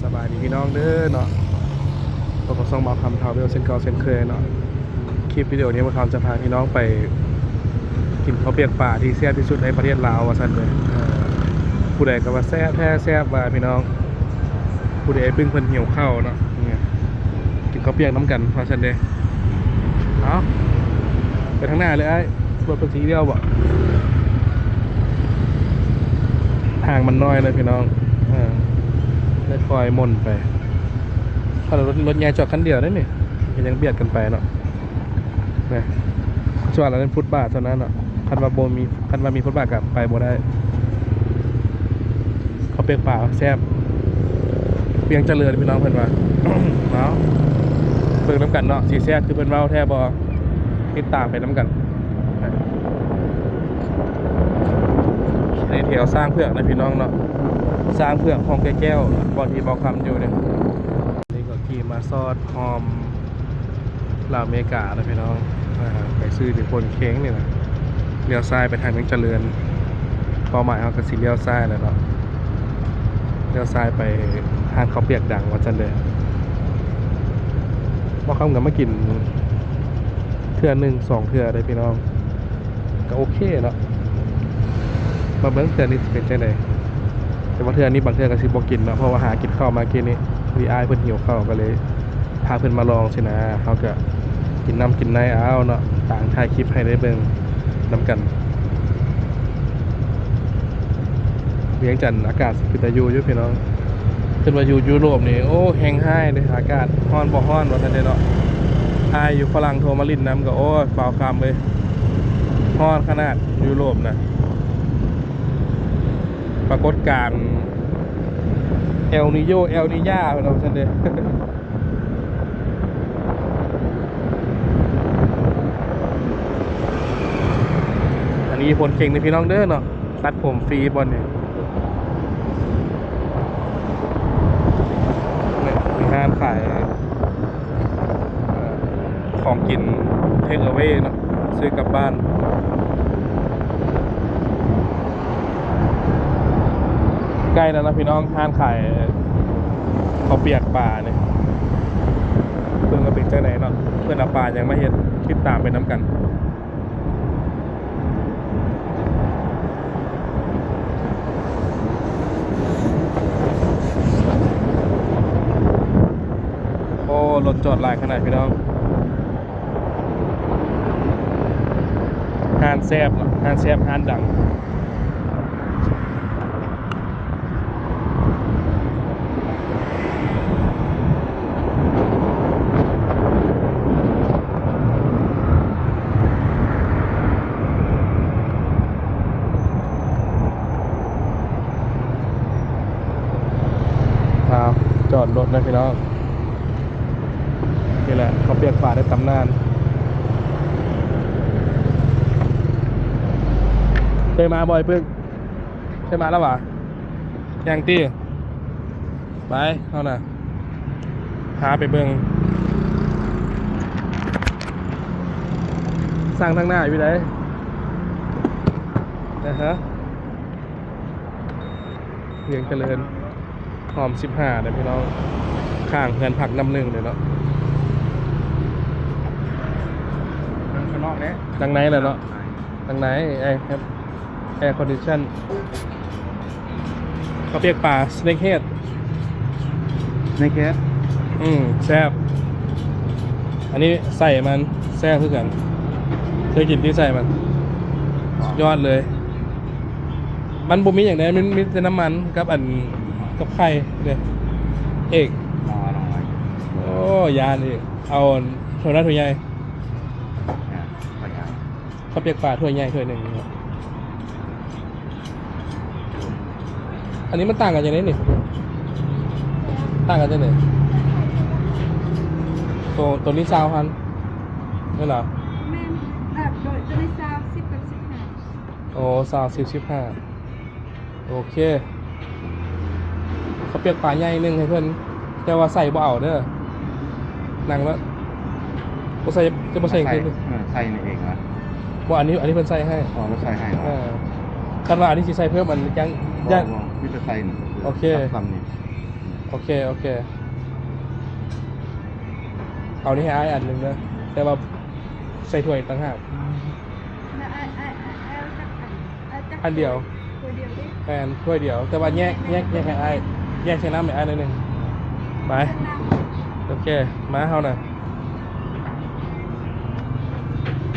สบายดีพี่น้องเด้อเนาะพบกับซ่องบ่าวคำทาวเวลเช่นเก่าเช่นเคยเนาะคลิปวิดีโอนี้บ่าวคำจะพาพี่น้องไปกินข้าวเปียกป่าที่แซ่บที่สุดในประเทศลาวว่าซั่นเลยผู้ใดก็ว่าแซ่บแท้แซ่บว่าพี่น้องผู้ใดเพิ่งเพิ่นหิวข้าวเนาะเนี่ยกินข้าวเปียกน้ำกันว่าซั่นเด้เอาไปทางหน้าเลยไอ้รถเป็นสีเดียวบ่ทางมันน้อยเลยพี่น้องได้คอยม่นไปถ้ารถใหญ่จอดคันเดียวได้นี่ยังเบียดกันไปเนาะเนี่ยส่วนเราเป็นฟุตบาทเท่านั้นเนาะคันว่ามีฟุตบาทกับไปบ่ได้เขาเปียกป่าแซ่บเปียงเจริญพี่น้องเพิ่นว่า เนาะเบิ่งน้ำกันเนาะสีแซ่บคือเพิ่นเว้าแท้บ่ติดตามไปน้ำกันในแถวสร้างเพื่อกนะพี่น้องเนาะสร้างเพื่อกของแก้วบอที่บอกคำอยู่เนี่ยนี่ก็ขี่มาซอดหอมลาวอเมริกานะพี่น้องไปซื้อที่คนเค้งนี่นะเลี้ยวซ้ายไปทางเมืองเจริญเป้าหมายเขาก็สิเลี้ยวซ้ายเลยเนาะเลี้ยวซ้ายไปทางเขาเปียกดังวันจันทร์เลยบอกคำกับมากินเทื่อหนึ่งสองเทื่อได้พี่น้องก็โอเคเนาะมาเบิ้งเทื่อนี้เป็นจังไดแต่ว่าเทื่อนี้บางเทื่อก็สิบ่กินเนาะเพราะว่าหากินข้าวมากินนี่วีไอเพิ่นหิวข้าวก็เลยพาเพิ่นมาลองสินะเขาก็กินน้ำกินในเอาเนาะต่างถ่ายคลิปให้ได้เบิ่งนำกันเวียงจันทร์อากาศเป็นตาอยู่พี่น้องขึ้นมาอยู่ยุโรปนี่โอ้แห้งให้เลยอากาศร้อนบ่ร้อนว่าซั่นเด้เนาะอายอยู่ฝรั่งโทรมาลิ้นน้ำก็โอ้ยเปล่าคำเลยร้อนขนาดยุโรปนะปรากฏการณ์เอลนิโยเอลนิญาพี่น้องซั่นเด้อันนี้ผลเข่งในพี่น้องเด้อเนาะตัดผมฟรีบอลเนี่ยมีห้างขายของกินเทคเอาไว้เนาะซื้อกลับบ้านใกล้แล้วนะพี่น้องห้างขายข้าวเปียกป่าเนี่ยเพิ่งมาเป็นเจ้าไหนเนาะเพื่อนเอาปลายังไม่เห็นคิดตามไปน้ำกันโอ้รถจอดหลายขนาดพี่น้องห้านแซบเนาะห้านแซบห้านดังจอดรถนะพี่น้องนี่แหละเขาเปียกป่าได้ตำนานเคยมาบ่อยเพิ่งเคยมาแล้ววะยังตี้ไปเอาน่ะพาไปเบิ่งสร้างทางหน้าอยู่ไหนนะฮะเวียงเจริญหอม15เดี๋ยวพี่น้องข้างเพื่อนผักน้ำหนึ่งเดี๋ยวเนาะข้างนอกเนี่ยดังไหนเลยเนาะดังไหนแอร์คอนดิชั่นเขาเปียกป่าสเน็กเฮดแซ่บอันนี้ใส่มันแซ่บคือกันเคยกินที่ใส่มันยอดเลยมันบุมีอย่างนี้มันมีแต่น้ำมันกับกับไข่เลยเอกโอ้ยานอีกเอาถั่วหน้าถั่วใหญ่เขาเปียกป่าถั่วใหญ่ถั่วหนึ่งอันนี้มันต่างกันยังไงนี่ต่างกันยังไงตัวนี้ซาวพันนี่เหรอแม่โดยจะได้ซาว10 กับ 15โอ้ซาว15โอเคเขาเปียกป่าใหญ่นึงให้เพื่อนแต่ว่าใส่บ่เอาเด้อนั่งแล้วบ่ใส่จะบ่ใส่ขึ้นใส่ในเองนะบ่อันนี้เพิ่นใส่ให้อ๋อไม่ใส่ให้คันว่าอันนี้สิใส่เพิ่มมันยังมิตรใส่โอเคคำนี้ โอเคโอเคเอานี่ให้อ้ายอันหนึ่งนะแต่ว่าใส่ถ้วยต่างหาก แล้วเอาจักเอาจัก อันเดียว ตัวเดียวดิ แฟนถ้วยเดียว แต่ว่าแยกให้อ้ายแยกใช้น้ำให้อ้ายหน่อยหนึงไป โอเค มาเฮาน่ะ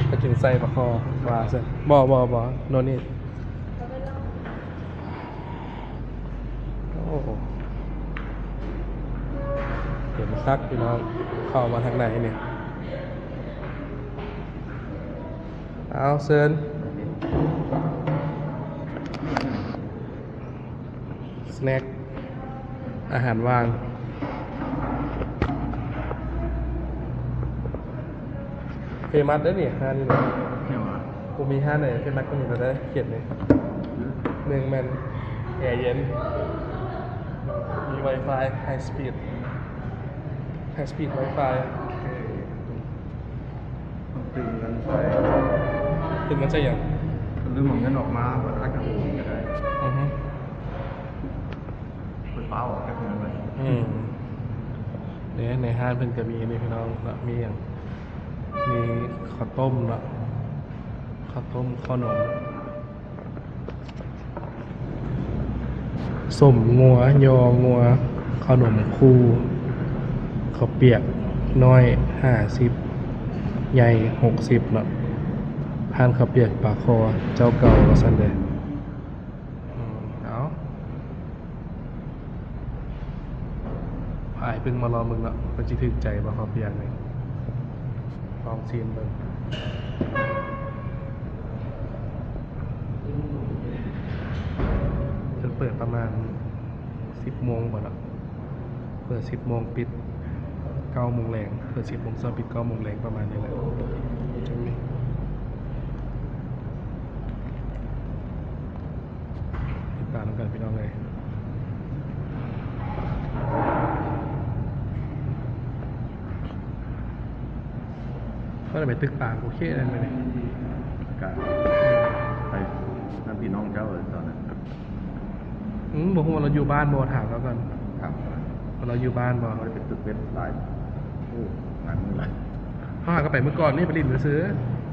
ไปกินไส้ปลาคอว่าซะบ่โนนี่โอ้เห็นคักพี่น้องเข้ามาทางไหนเนี่ยเอาเซิร์นสแน็คอาหารว่างเฟมัสได้เนี่ยห้านี่เลย เนี่ยวะ กูมีห้าไหนเฟมัสก็มีแต่ได้เขียนเลยหนึ่งมันแอร์เย็นมี Wi-Fi High Speed High Speed Wi-Fi ตื่นกันใส่ ถึงมันจะอย่าง ลืมของเงินออกมาบัตรอากาศก็ได้ อือฮึ เปิดฟ้าออกแค่เงินไป เนี่ยในห้างเพิ่นจะมีนี่พี่น้องเนาะมีอย่างมีข้าวต้มเนาะข้าวต้มข้าวนมสมงัวยองัวขนมคูข้าวเปียกน้อย50ใหญ่60เนาะผ่านข้าวเปียกปลาคอเจ้าเก่าว่าซั่นเด้เอาอ้ายเพิ่งมาลองมึงเนาะเพิ่นสิถึกใจบ่ข้าวเปียกนี่ลองชิมเบิ่งเพิ่นเปิดประมาณ10 โมงบ่เนาะเปิด10 โมงปิด9 โมงแลงเปิด10 โมงเช้าปิด9 โมงแลงประมาณนี้แหละติดตามกันพี่น้องเลยก็เลยไปตึกป่างโอเคนั่นไปเลย การไปนั่นพี่น้องเจ้าเลยตอนนั้น บอกว่าเราอยู่บ้านบอถามแล้วกัน ครับ ว่าเราอยู่บ้านบอ เขาเป็นตึกเว็บหลายโอ้หลายมือหลาย เขาหาก็ไปเมื่อก่อนนี่ไปริมไปซื้อ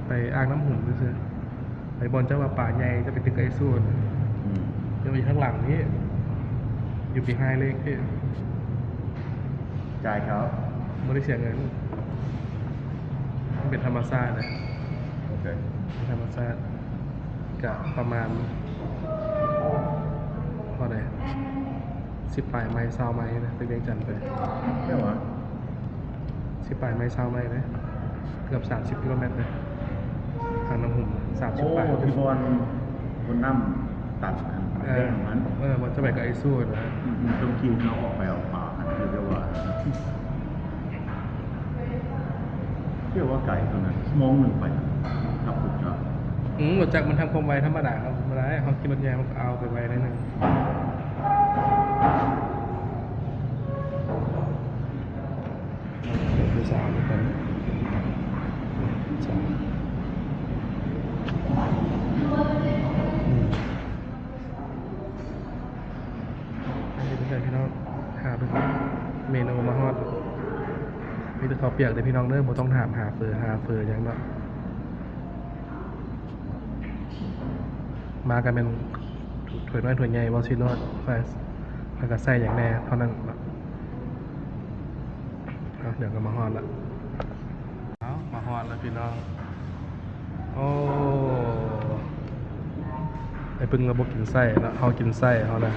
ไปอ่างน้ำหุ่นไปซื้อไปบอลเจ้าว่าป่าใหญ่จะไปตึกไอซูน อืม จะไปข้างหลังนี่อยู่ปีไฮเลขที่ จ่ายเขา ไม่ได้เสียเงินมันเป็นธรรมชาตินะ โอเค เป็นธรรมชาติกับประมาณเท่าไหร่10 ปลายไม้20 ไม้นะตึกเวียงจันทร์ไป ใช่ไหม 10 ปลายไม้20 ไม้นะเกือบ30 กิโลเมตรเลยทางน้ำหุ่น โอ้ 30 ปลาย ที่บนน้ำตัดอัน เอ แด อง มัน มันจะไปกับไอซูนะ ตรงคิวเราออกไปออกมาอันคือเรียกว่าไก่ตัวนั้นชั่วโมงหนึ่งไปกับปุ๊บจ้ะ รถจักรมันทำความไวธรรมดาครับไม่ได้เขากินรถแยงมันก็เอาไปไวได้หนึ่งดูสาวด้วยกันสาวอันนี้เป็นไงพี่น้องหาดูเมนูมาฮอดมีแต่ข้าวเปียกเดี๋ยวพี่น้องเริ่มบ่ต้องถามหาเฟอร์ยังเนาะมากันเป็นถ้วยน้อยถ้วยใหญ่บอชิโนดไฟแล้วก็ใส่อย่างแน่เท่านั้นเนาะเอาเดี๋ยวก็มาฮอดละเอามาฮอดแล้วพี่น้องโอ้ไอ้ปึงระบบกินไส้เนาะเขากินไส้เขานะ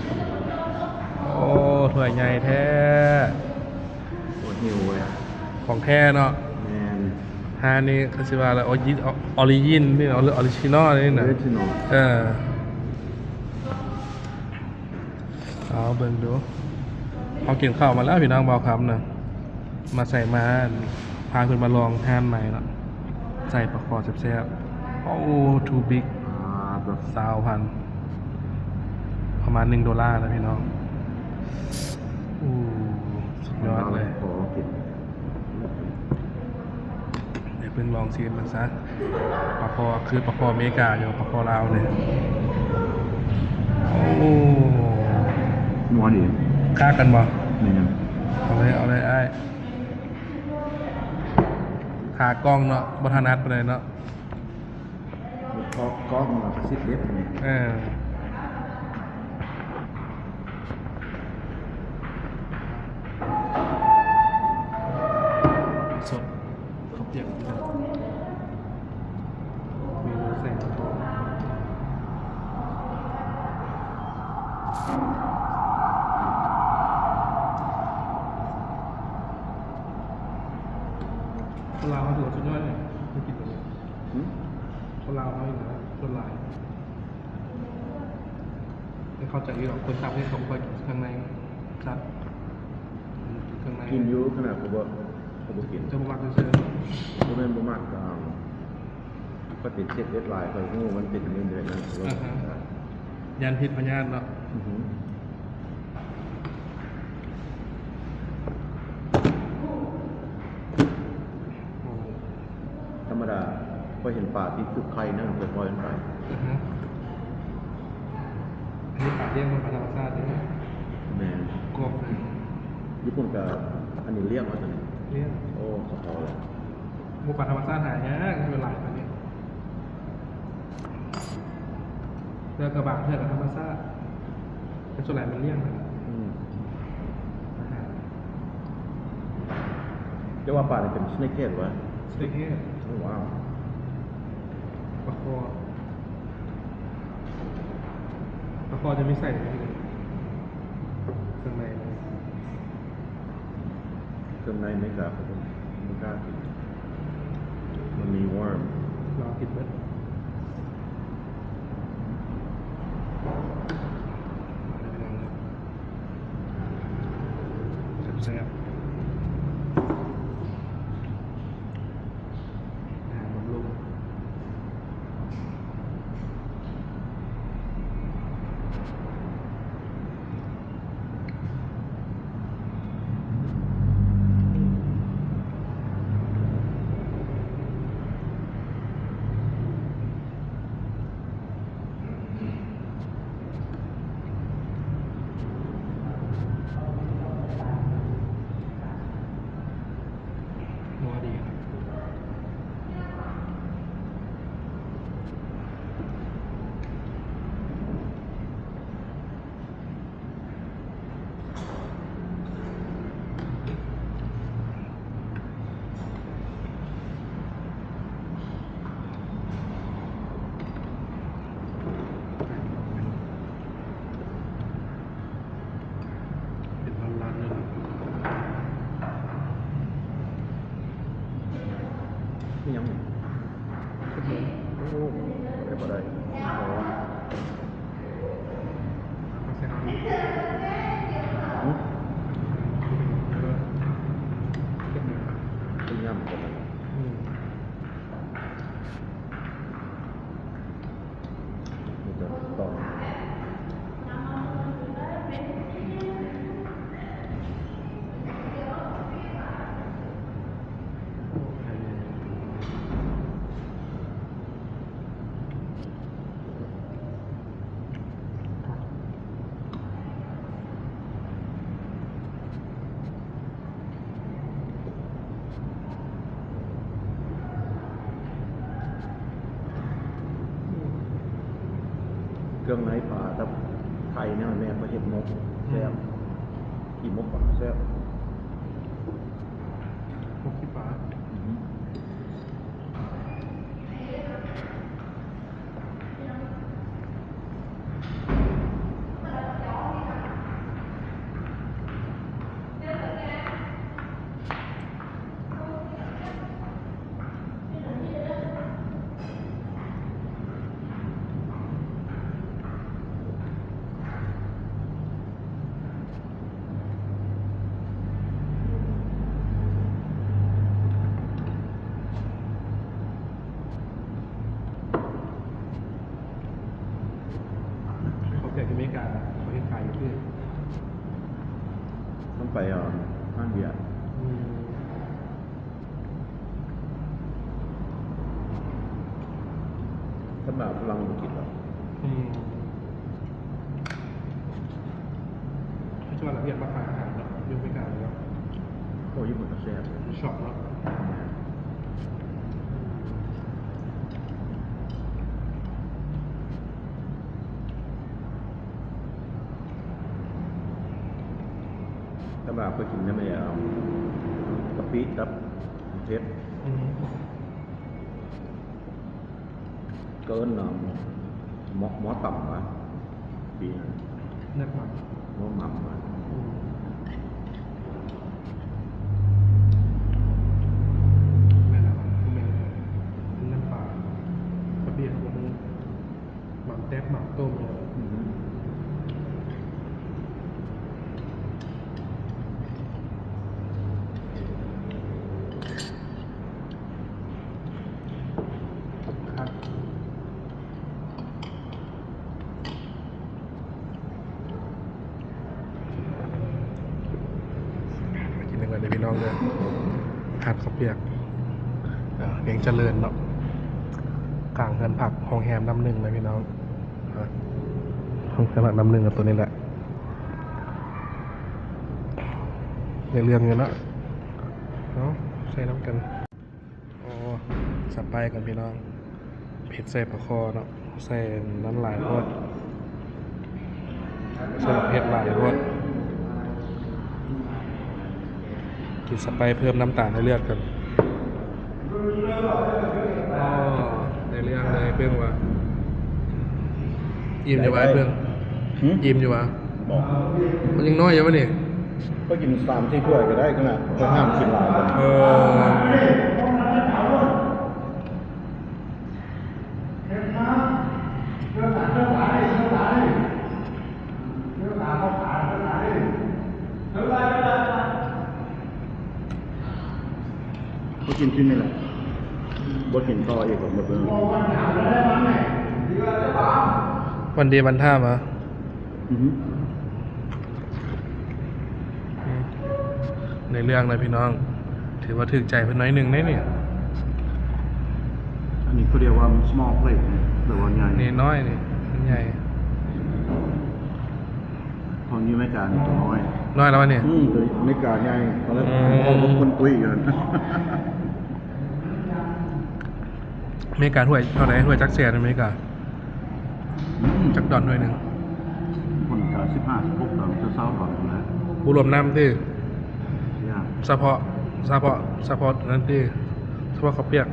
โอ้ถ้วยใหญ่แท้ ปวดหิวเลย ของแท้เนาะ แมน ฮานี่คือสิว่าอะไรออริจินนี่เนาะหรือออริจินอลนี่นะ เวทโน เอาเบิ่งดูเอากินข้าวมาแล้วพี่น้องเบาคำนะมาใส่มาพาคุณมาลองทานใหม่เนาะใส่ปลาคอแซ่บๆโอ้ too big แบบ 20,000ประมาณ$1นะพี่น้องอู้สุดยอดเลย ขอกิน เดี๋ยวเพิ่งลองชิมมันซะปลาคอคือปลาคออเมริกาอยู่ปลาคอลาวเนี่ยโอ้ นัวดี ค่ากันบ่ น นี่ยัง เอาเลยไอ้ขากล้องเนาะบทนัดไปเลยเนาะ พอกล้องมาประสิทธิ์เล็บนี่ สดเขาเปียกเลยมีแสงทองคนลาวเขาถือว่าสุดยอดเลยไม่กินตัวนี้ หืม คนลาวเขาอย่างนั้นคนลายไม่เข้าใจหรอกคนต่างประเทศเขาไม่ค่อยกินข้างในชัดข้างใน กินอยูขนาดผมบอกกิน จะมาเชื่อ บ่แม่นบ่มากก็เอาก็ติดเช็ดเล็ดลายคอยงูมันเป็นเรื่อยๆนะแต่ว่า ยันพิษพญาตเนาะ อื้อหือธรรมดาพอเห็นป่าที่คือใครนั่งไปปล่อยมันไป อันนี้ปากเรียกมันธรรมชาติเลย แม่น กบเลย ญี่ปุ่นกับอันนี้เลี้ยงมาตัวนี้ เรียก โอ้สะพอแล้ว หมูป่าธรรมชาติหายากเป็นหลายตัวนี้เรือกระบะเทือกกับธรรมชาติเป็นส่วนใหญ่มันเลี่ยงนะ อืมเรียกว่าป่าเนี่ยเป็นสเนคเฮดวะ สเต็กเฮด โอ้ว้าว ปลาคอจะไม่ใส่เลยเครื่องในเลย เครื่องในไม่กล้าผมไม่กล้ากินมันมีวอร์ม รอกินเบิดแซ่บๆอาหารบำรุง นัวดีครับเป็นร้านๆเลยนะ นี่ยัง เป็นเหมือน โอ้เรียกว่าอะไรอ๋อ มาแซ่บดี หืม แล้วก็เป็นเหมือน เป็นยำกันเลย อืม มันจะต่อ เครื่องในป่าแต่ไทยเนี่ยแม่ประเทศมกแซ่บกินมกป่าแซ่บ พวกขี้ปลา อื้อหือ เขาแจกอเมริกาประเทศไทยคือ ต้องไปห้างเบียร์ อืม ถ้าแบบฝรั่งมันกินหรอ อืมไม่ชอบละเอียดมาขายอาหารเนาะอยู่ อ้ญี่ปุ่นก็แซ่บ ช็อกแล้ว ถ้าแบบไปกินได้ไหมเอากะปิกับเผ็ดเกินเนาะหมอต่ำวะปีนั้น นักหมัก หมอหม่ำวะ แม่ละคือแม่น้ำปลาข้าวเปียกของมึงหมักแต๊บหมักต้มเนี่ย ครับมากินกันเลยพี่น้องเลยผัดข้าวเปียกเลี้ยงเจริญเนาะกลางเงินผักห้องแฮมน้ำหนึ่งเลยพี่น้องห้องแฮมผักน้ำหนึ่งกับตัวนี้แหละในเรื่องเงินละเนาะใส่น้ำกันอ๋อสับไปกันพี่น้องเผ็ดใส่ปลาคอเนาะใส่น้ำลายรวดใส่เผ็ดหลายรวดกินสไปเพิ่มน้ำตาลในเลือดกันอ๋อในเรื่องเลยเพิ่งว่าอิ่มอยู่วะเพิ่งอิ่มอยู่วะ บอก มันยังน้อยอยู่วะนี่ ก็กิน3-4 ถ้วยก็ได้ขนาดก็ห้ามกินหลายคน ก็กินที่นี่แหละบ่กินต่ออีกหมดเลย วันดีวันท่ามาในเรื่องเลยพี่น้อง ถือว่าถึกใจเพิ่นน้อยหนึ่งได้เนี่ย อันนี้เขาเรียกว่า small plate เนี่ยหรือว่าใหญ่ นี่น้อยนี่มันใหญ่ ตอนนี้ไม่การตัวน้อย น้อยแล้ววะเนี่ย ตัวไม่การใหญ่ตอนแรกผมคนตุ้ยอยู่นั่น อเมริกาถ้วยเท่าไหร่ถ้วยจักเสียนอเมริกาจักดอนถ้วยหนึ่ง คนกา15-16 ดอลจะ20 ดอลแล้ว ผู้รวมน้ำที่ ยาก เฉพาะนั่นที่เฉพาะข้าวเปียก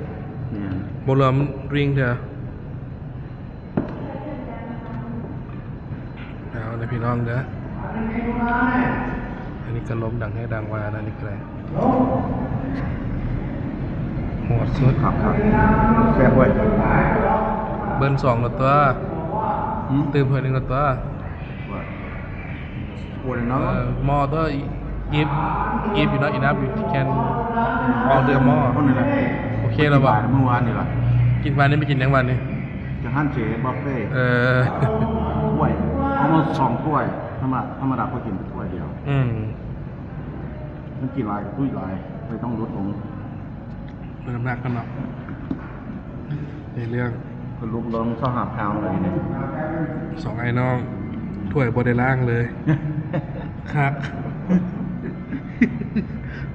เนี่ย บุรวมริงเถอะเอาในพี่น้องเด้ออันนี้ก็ล้มดังให้ดังว่านะนี่คืออะไรโหดสุด ครับแซ่บเว้ย เบิ้ล2หมดตัวตื่มถ้วยหนึ่งหมดตัว What another? more ตัว if you not enough you can order more คนนี้แหละ โอเคแล้วป่ะ เมื่อวานนี่แหละ กินวันนี้ไม่กินยังวันนี้ จะหั่นเจบุฟเฟ่ต์ ถ้วยเอามา2 ถ้วยธรรมดาก็กินถ้วยเดียว มันกินลายกับตุ้ยลายเลยต้องลดลง เพิ่มน้ำหนักกันเนาะในเรื่อง ก็ลุกลงเข้าหาพาวเลยเนี่ย 2ไอ้น้องถ้วยบไดล่างเลยครับ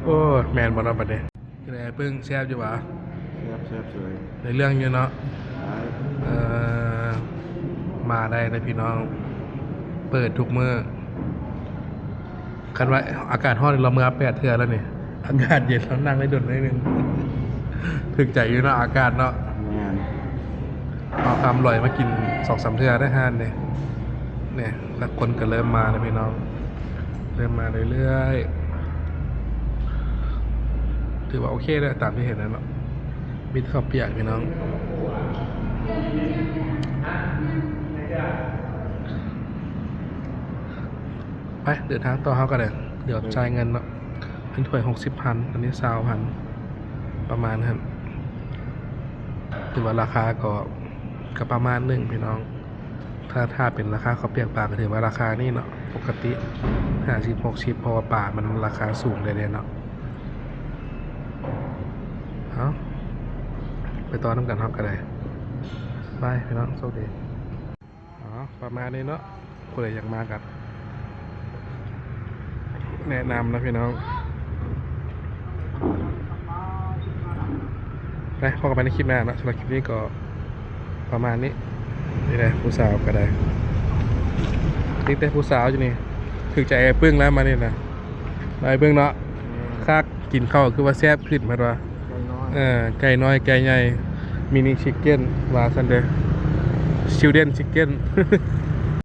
โอ้แมนบอลเราบัดเนี่ยแต่เพิ่งแซ่บอยู่วะ แซ่บเลย ในเรื่องอยู่เนาะมาได้เลยพี่น้อง เปิดทุกมื้อคันว่าอากาศร้อนเราเมื่อ8 เทื่อแล้วนี่อากาศเย็นเรานั่งได้ดุนได้นึง ถึกใจอยู่เนาะอากาศเนาะ แมน เอาคำลอยมากิน2-3 เทื่อได้ห้านเนี่ยแล้วคนก็เริ่มมาเลยพี่น้อง เริ่มมาเรื่อยๆถือว่าโอเคเลยตามที่เห็นแล้วเนาะมิตรข้าวเปียกพี่น้องไปเดินทางต่อเขากันเลยเดี๋ยวจ่ายเงินเนาะเป็นถ้วย60,000อันนี้20,000ประมาณครับถือว่าราคาก็ประมาณหนึ่งพี่น้องถ้าเป็นราคาข้าวเปียกปลาก็ถือว่าราคานี่เนาะปกติ50-60เพราะว่าปลามันราคาสูงเลยเนาะเอาไปต่อน้ำกันครับกันเลยบายพี่น้องโชคดีประมาณนี้เนาะคนไหนอยากมากันแนะนำนะพี่น้อง ไปพอกันไปในคลิปหน้าเนาะสำหรับคลิปนี้ก็ประมาณนี้นี่แหละผู้สาวก็ได้นี่แต่ผู้สาวอยู่นี่ถึงใจไอ้ปึ้งแล้วมาเนี่ยนะไอ้ปึ้งเนาะคากกินข้าวคือว่าแซ่บขึ้นมาว่า ไก่น้อย ไก่น้อยไก่ใหญ่มินิชิคเก้นว่าซันเดอร์ชิลเดนชิคเก้น